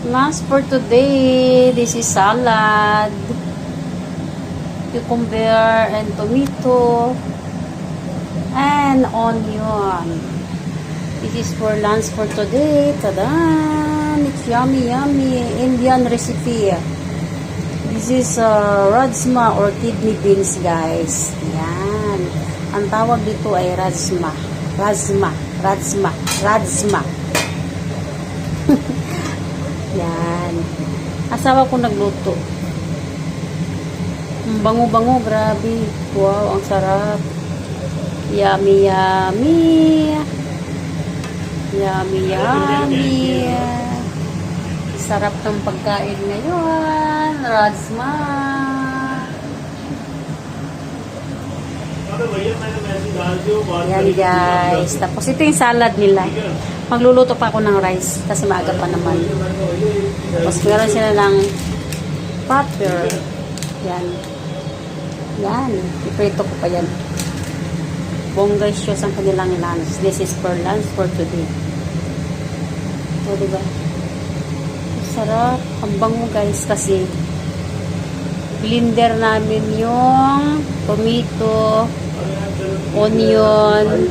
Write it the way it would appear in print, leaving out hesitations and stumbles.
Lunch for today, this is salad, cucumber and tomato, and onion. This is for lunch for today. Tada! It's yummy, yummy Indian recipe. This is rajma or kidney beans, guys. Yan. Ang tawag dito ay rajma. Rajma. Rajma. Rajma. Yan. Asawa ko nagluto. Bango-bango, grabe. Wow, ang sarap. Yummy, yummy. Yummy, yummy. Sarap ng pagkain ngayon. Rajma. Yan, guys. Tapos ito yung salad nila. Magluluto pa ako ng rice kasi maaga pa naman. Tapos meron sila ng butter. Yan. Yan. Iprito ko pa yan. Bonggacious ang kanilang lunch. This is for lunch for today. O, diba? Sarap. Ang bango, guys, kasi blender namin yung tomato, onion,